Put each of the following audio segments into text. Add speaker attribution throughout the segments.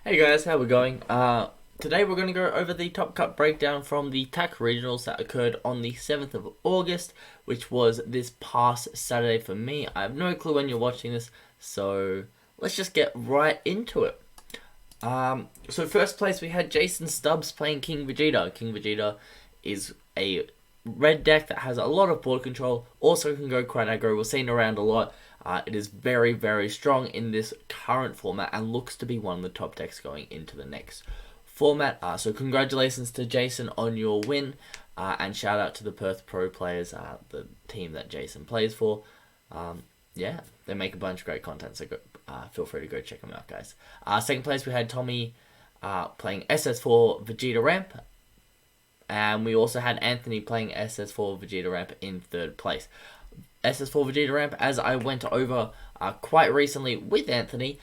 Speaker 1: Hey guys, how we going? Today we're going to go over the Top Cut breakdown from the TAC regionals that occurred on the 7th of August, which was this past Saturday for me. I have no clue when you're watching this, so let's just get right into it. So first place we had Jason Stubbs playing King Vegeta. King Vegeta is a red deck that has a lot of board control, also can go quite aggro. We're seeing around a lot. It is very, very strong in this current format and looks to be one of the top decks going into the next format. So congratulations to Jason on your win, and shout out to the Perth Pro players, the team that Jason plays for. Yeah, they make a bunch of great content, so feel free to go check them out, guys. Second place we had Tommy playing SS4 Vegeta Ramp, and we also had Anthony playing SS4 Vegeta Ramp in third place. SS4 Vegeta Ramp, as I went over quite recently with Anthony,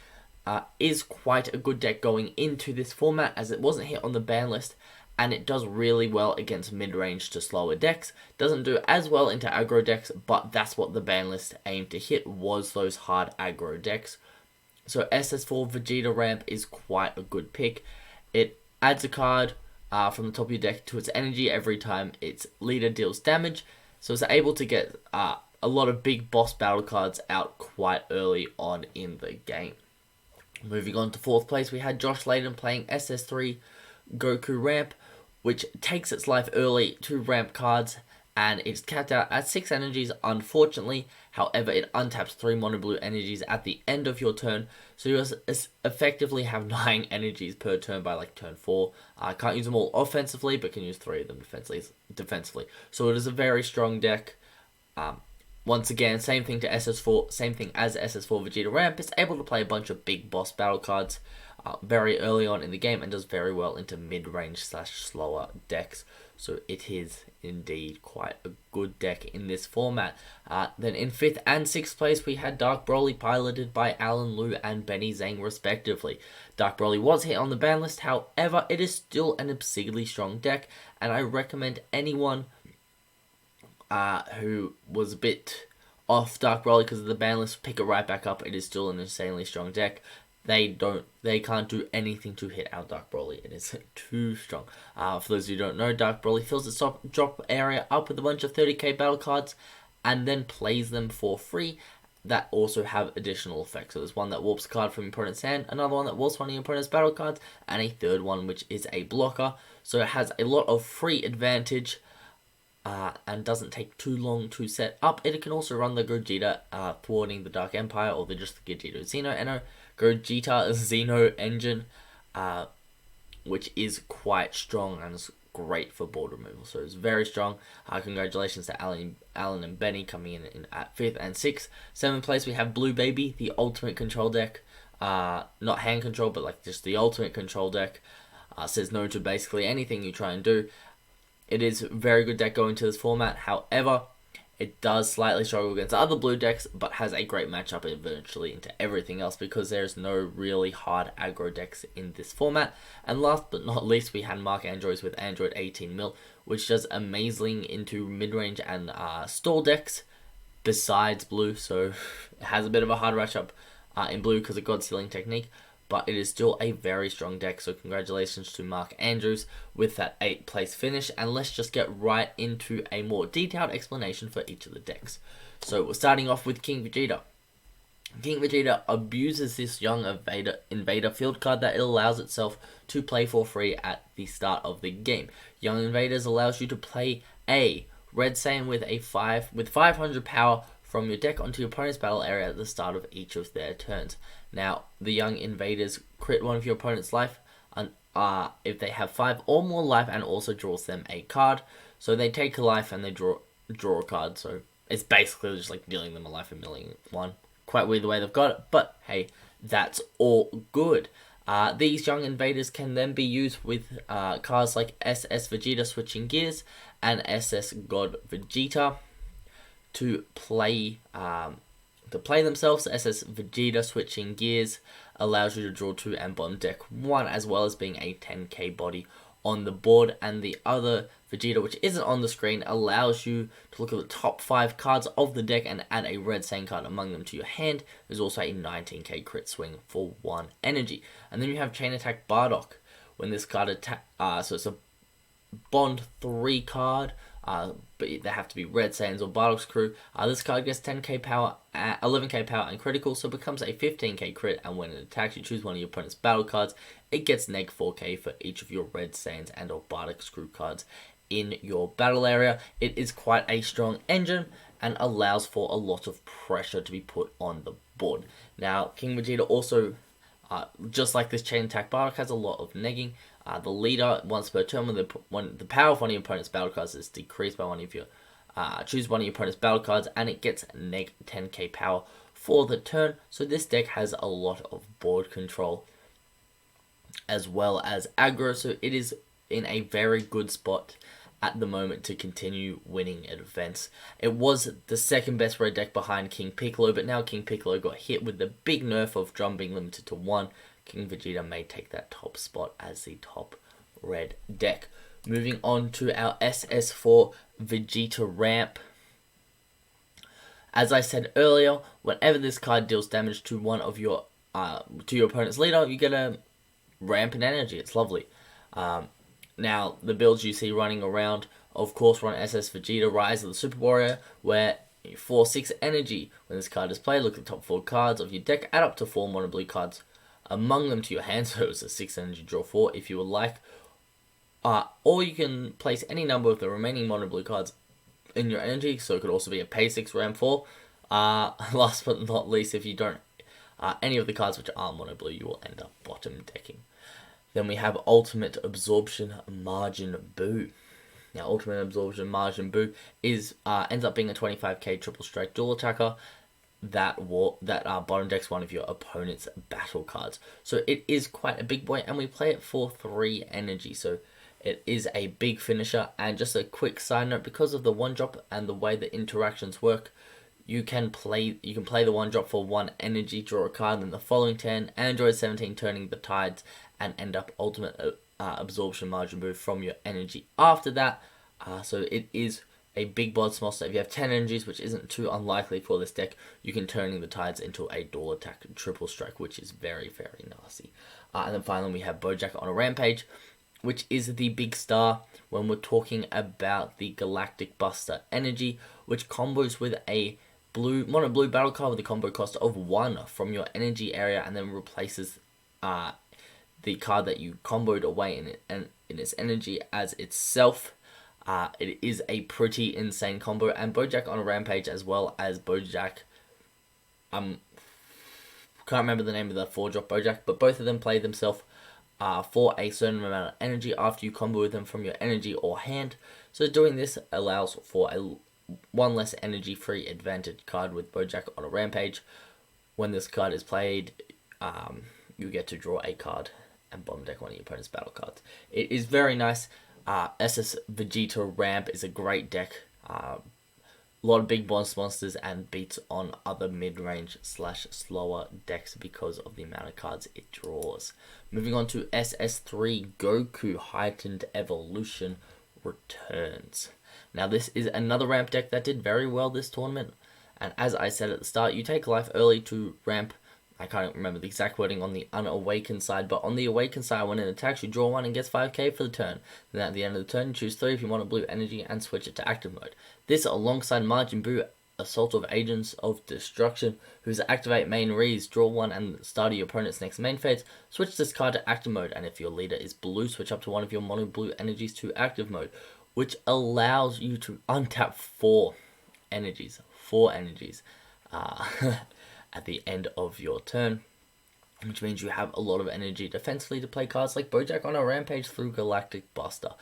Speaker 1: is quite a good deck going into this format, as it wasn't hit on the ban list, and it does really well against mid-range to slower decks. Doesn't do as well into aggro decks, but that's what the ban list aimed to hit, was those hard aggro decks. So SS4 Vegeta Ramp is quite a good pick. It adds a card from the top of your deck to its energy every time its leader deals damage, so it's able to get a lot of big boss battle cards out quite early on in the game. Moving on to fourth place, we had Josh Layden playing SS3 Goku Ramp, which takes its life early to ramp cards, and it's capped out at 6 energies, unfortunately. However, it untaps 3 mono blue energies at the end of your turn, so you effectively have 9 energies per turn by like turn 4. Can't use them all offensively, but can use 3 of them defensively. So it is a very strong deck. Once again, same thing to SS4, same thing as SS4 Vegeta Ramp. It's able to play a bunch of big boss battle cards very early on in the game, and does very well into mid-range / slower decks. So it is indeed quite a good deck in this format. Then in 5th and 6th place, we had Dark Broly piloted by Alan Liu and Benny Zhang respectively. Dark Broly was hit on the ban list, however, it is still an obscenely strong deck, and I recommend anyone who was a bit off Dark Broly because of the ban list, pick it right back up. It is still an insanely strong deck. They can't do anything to hit out Dark Broly. It is too strong. For those who don't know, Dark Broly fills its drop area up with a bunch of 30k battle cards and then plays them for free that also have additional effects. So there's one that warps a card from your opponent's hand, another one that warps one of your opponent's battle cards, and a third one which is a blocker. So it has a lot of free advantage, and doesn't take too long to set up. It can also run the Gogeta thwarting the Dark Empire, or just the Gogeta Xeno engine, which is quite strong and is great for board removal. So it's very strong. Congratulations to Alan and Benny coming in at 5th and 6th. 7th place we have Blue Baby, the ultimate control deck. Not hand control, but like just the ultimate control deck. Says no to basically anything you try and do. It is a very good deck going to this format. However, it does slightly struggle against other blue decks, but has a great matchup eventually into everything else, because there's no really hard aggro decks in this format. And last but not least, we had Mark Androids with Android 18 mil, which does amazing into mid-range and stall decks besides blue. So it has a bit of a hard matchup in blue because of God Sealing technique, but it is still a very strong deck. So congratulations to Mark Andrews with that 8th place finish. And let's just get right into a more detailed explanation for each of the decks. So we're starting off with King Vegeta. King Vegeta abuses this Young Invader field card that it allows itself to play for free at the start of the game. Young Invaders allows you to play a Red Saiyan with 500 power from your deck onto your opponent's battle area at the start of each of their turns. Now, the Young Invaders crit one of your opponent's life if they have 5 or more life, and also draws them a card. So they take a life and they draw a card. So it's basically just like dealing them a life and milling one. Quite weird the way they've got it, but hey, that's all good. These Young Invaders can then be used with cards like SS Vegeta Switching Gears and SS God Vegeta to play themselves. SS Vegeta Switching Gears allows you to draw 2 and bottom deck 1, as well as being a 10k body on the board, and the other Vegeta, which isn't on the screen, allows you to look at the top 5 cards of the deck and add a red sand card among them to your hand. There's also a 19k crit swing for 1 energy. And then you have Chain Attack Bardock. When this card so it's a Bond 3 card, but they have to be Red Sands or Bardock's crew. This card gets 10k power, 11k power and critical, so it becomes a 15k crit, and when it attacks, you choose one of your opponent's battle cards. It gets neg 4k for each of your Red Sands and or Bardock's crew cards in your battle area. It is quite a strong engine and allows for a lot of pressure to be put on the board. Now, King Vegeta also, just like this Chain Attack Bardock, has a lot of negging. The leader, once per turn, when the power of one of your opponent's battle cards is decreased by one of your, choose one of your opponent's battle cards, and it gets neg 10k power for the turn. So this deck has a lot of board control as well as aggro, so it is in a very good spot at the moment to continue winning events. It was the second best red deck behind King Piccolo, but now King Piccolo got hit with the big nerf of drum being limited to 1. King Vegeta may take that top spot as the top red deck. Moving on to our SS4 Vegeta ramp. As I said earlier, whenever this card deals damage to one of your opponent's leader, you get a ramp in energy. It's lovely. Now, the builds you see running around, of course, run SS Vegeta Rise of the Super Warrior, where for 6 energy, when this card is played, look at the top 4 cards of your deck, add up to 4 mono blue cards among them to your hand, so it's a 6 energy draw 4 if you would like. Or you can place any number of the remaining mono blue cards in your energy, so it could also be a pay 6 ramp 4. Last but not least, if you don't any of the cards which are mono blue, you will end up bottom decking. Then we have Ultimate Absorption Margin Boo. Now, Ultimate Absorption Margin Boo ends up being a 25k triple strike dual attacker that bottom decks one of your opponent's battle cards. So it is quite a big boy, and we play it for 3 energy. So it is a big finisher. And just a quick side note, because of the 1-drop and the way the interactions work, you can play the 1-drop for 1 energy, draw a card, then the following turn, Android 17 turning the tides, and end up Ultimate Absorption Margin Boo from your energy after that. So it is a big boss monster. If you have 10 energies, which isn't too unlikely for this deck, you can turning the tides into a dual attack triple strike, which is very, very nasty. And then finally we have Bojack on a Rampage, which is the big star when we're talking about the Galactic Buster energy, which combos with a mono blue battle card with a combo cost of 1 from your energy area, and then replaces the card that you comboed away in its energy as itself. It is a pretty insane combo, and Bojack on a Rampage, as well as Bojack, can't remember the name of the 4-drop Bojack, but both of them play themselves for a certain amount of energy after you combo with them from your energy or hand. So doing this allows for a 1 less energy free advantage card with Bojack on a Rampage. When this card is played, you get to draw a card and bottom deck one of your opponent's battle cards. It is very nice. SS Vegeta Ramp is a great deck. A lot of big boss monsters and beats on other mid-range / slower decks because of the amount of cards it draws. Moving on to SS3 Goku Heightened Evolution returns. Now this is another ramp deck that did very well this tournament. And as I said at the start, you take life early to ramp. I can't remember the exact wording on the unawakened side, but on the awakened side, when it attacks, you draw 1 and gets 5k for the turn. Then at the end of the turn, you choose 3 if you want a blue energy and switch it to active mode. This alongside Margin Boo, Assault of Agents of Destruction, whose activate main reads, draw 1 and the start of your opponent's next main phase, switch this card to active mode, and if your leader is blue, switch up to one of your mono blue energies to active mode, which allows you to untap 4 energies. At the end of your turn, which means you have a lot of energy defensively to play cards like Bojack on a Rampage through Galactic Buster.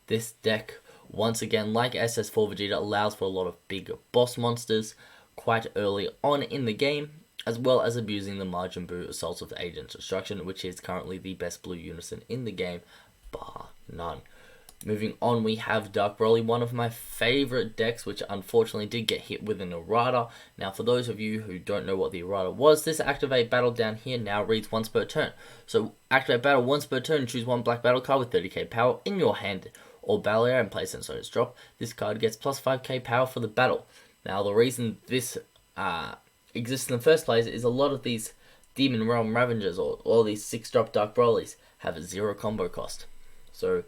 Speaker 1: This deck, once again, like SS4 Vegeta, allows for a lot of big boss monsters quite early on in the game, as well as abusing the Margin Boo Assault of Agent Destruction, which is currently the best blue unison in the game, bar none. Moving on, we have Dark Broly, one of my favorite decks, which unfortunately did get hit with an errata. Now, for those of you who don't know what the errata was, this activate battle down here now reads once per turn. So, activate battle once per turn, choose one black battle card with 30k power in your hand or battle area and place it so it's drop. This card gets plus 5k power for the battle. Now, the reason this exists in the first place is a lot of these Demon Realm Ravengers or all these 6-drop Dark Brolys have a 0 combo cost. So,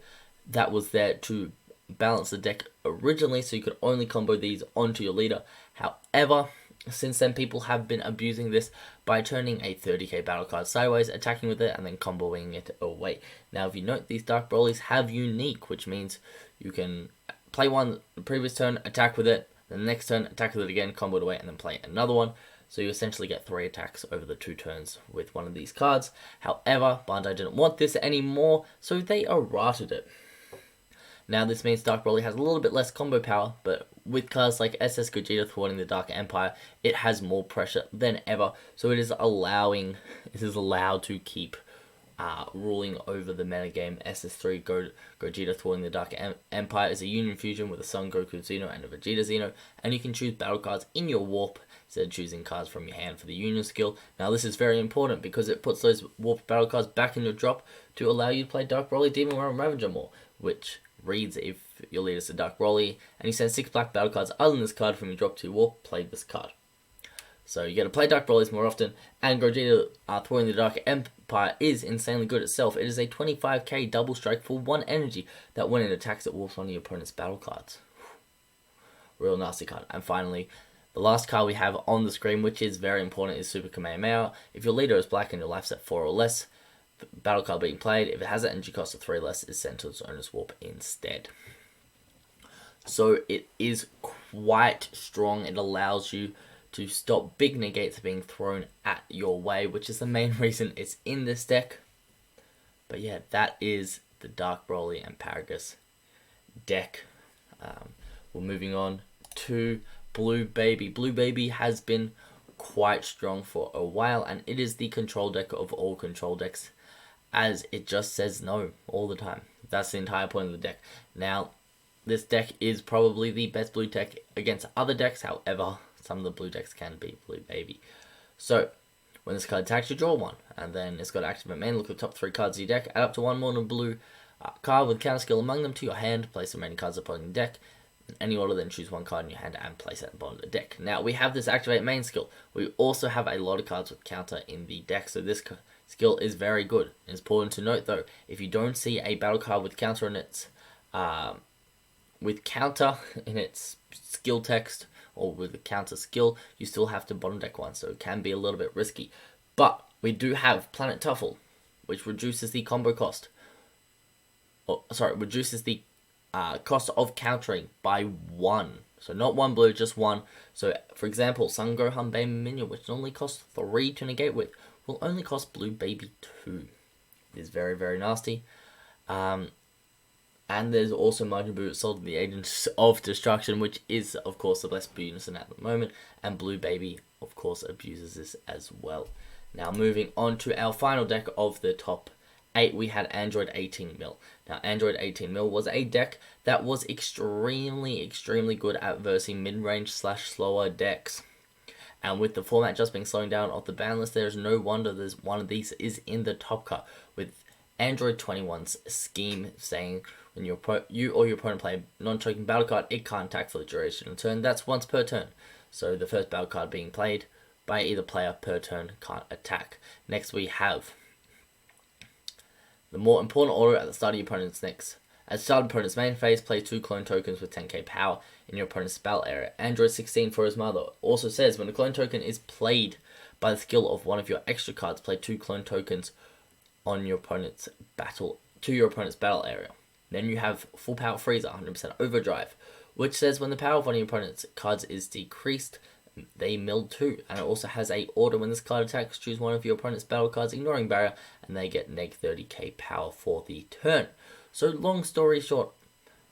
Speaker 1: that was there to balance the deck originally, so you could only combo these onto your leader. However, since then people have been abusing this by turning a 30k battle card sideways, attacking with it, and then comboing it away. Now, if you note, these Dark Brolys have unique, which means you can play one the previous turn, attack with it, the next turn, attack with it again, combo it away, and then play another one. So you essentially get 3 attacks over the 2 turns with one of these cards. However, Bandai didn't want this anymore, so they errated it. Now, this means Dark Broly has a little bit less combo power, but with cards like SS Gogeta thwarting the Dark Empire, it has more pressure than ever, so it is allowed to keep ruling over the metagame. SS3 Gogeta thwarting the Dark Empire is a union fusion with a Son Goku Xeno and a Vegeta Xeno, and you can choose battle cards in your warp instead of choosing cards from your hand for the union skill. Now, this is very important because it puts those warped battle cards back in your drop to allow you to play Dark Broly, Demon Realm Ravager more, which reads if your leader is a Dark Broly and you send 6 black battle cards other than this card from your drop to warp, play this card. So you get to play Dark Brolys more often, and Gogeta thwarting the Dark Empire is insanely good itself. It is a 25k double strike for 1 energy that when it attacks, it warps one of your opponent's battle cards. Real nasty card. And finally, the last card we have on the screen, which is very important, is Super Kamehameha. If your leader is black and your life's at 4 or less, the battle card being played, if it has an energy cost of 3 or less, is sent to its owner's warp instead. So it is quite strong. It allows you to stop big negates being thrown at your way, which is the main reason it's in this deck. But yeah, that is the Dark Broly and Paragus deck. We're moving on to Blue Baby. Blue Baby has been quite strong for a while, and it is the control deck of all control decks, as it just says no all the time. That's the entire point of the deck. Now, this deck is probably the best blue deck against other decks. However, some of the blue decks can beat Blue Baby. So, when this card attacks, you draw 1. And then it's got to activate main. Look at the top 3 cards of your deck. Add up to 1 more blue card with counter skill among them to your hand. Place the remaining cards upon your deck. In any order, then choose 1 card in your hand and place it at the bottom of the deck. Now, we have this activate main skill. We also have a lot of cards with counter in the deck. So this skill is very good. It's important to note, though, if you don't see a battle card with counter in its skill text, or with a counter skill, you still have to bottom deck 1, so it can be a little bit risky. But we do have Planet Tuffle, which reduces the combo cost. Reduces the cost of countering by 1. So not 1 blue, just 1. So for example, Son Gohan Baby Minion, which normally costs 3 to negate with, will only cost Blue Baby 2. It is very, very nasty. And there's also Majin Buu, Assault of the Agents of Destruction, which is, of course, the best unison at the moment. And Blue Baby, of course, abuses this as well. Now, moving on to our final deck of the top 8, we had Android 18 mil. Now, Android 18 mil was a deck that was extremely, extremely good at versing mid-range / slower decks. And with the format just being slowing down off the ban list, there's no wonder there's one of these is in the top cut, with Android 21's scheme saying when you or your opponent play a non-choking battle card, it can't attack for the duration of the turn. That's once per turn. So the first battle card being played by either player per turn can't attack. Next we have the more important order at the start of your opponent's next. At the start of your opponent's main phase, play 2 clone tokens with 10k power in your opponent's battle area. Android 16 for his mother also says when a clone token is played by the skill of one of your extra cards, play 2 clone tokens on your opponent's battle area. Then you have Full Power Freezer, 100% Overdrive, which says when the power of one of your opponent's cards is decreased, they mill 2. And it also has a order when this card attacks, choose one of your opponent's battle cards, ignoring barrier, and they get neg 30k power for the turn. So long story short,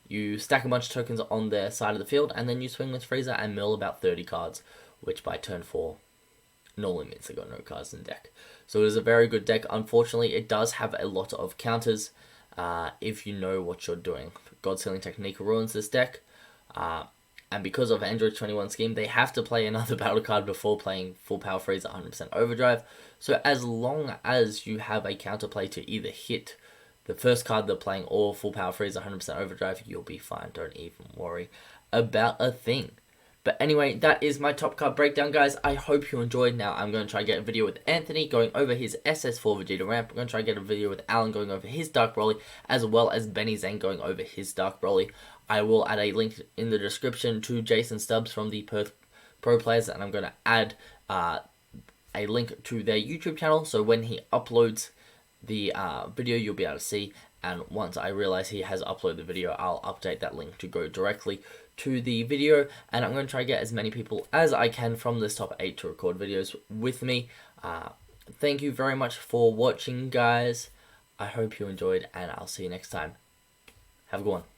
Speaker 1: you stack a bunch of tokens on their side of the field, and then you swing with Freezer and mill about 30 cards, which by turn 4 normally means they got no cards in the deck. So it is a very good deck. Unfortunately, it does have a lot of counters. if you know what you're doing. God Sealing Technique ruins this deck. And because of Android 21 scheme, they have to play another battle card before playing Full Power Freeze 100% Overdrive. So as long as you have a counterplay to either hit the first card they're playing or Full Power Freeze 100% Overdrive, you'll be fine. Don't even worry about a thing. But anyway, that is my top card breakdown, guys. I hope you enjoyed. Now, I'm going to try to get a video with Anthony going over his SS4 Vegeta ramp. I'm going to try to get a video with Alan going over his Dark Broly, as well as Benny Zane going over his Dark Broly. I will add a link in the description to Jason Stubbs from the Perth Pro Players, and I'm going to add a link to their YouTube channel, so when he uploads the video, you'll be able to see. And once I realize he has uploaded the video, I'll update that link to go directly to the video. And I'm going to try to get as many people as I can from this top 8 to record videos with me. Thank you very much for watching, guys. I hope you enjoyed, and I'll see you next time. Have a good one.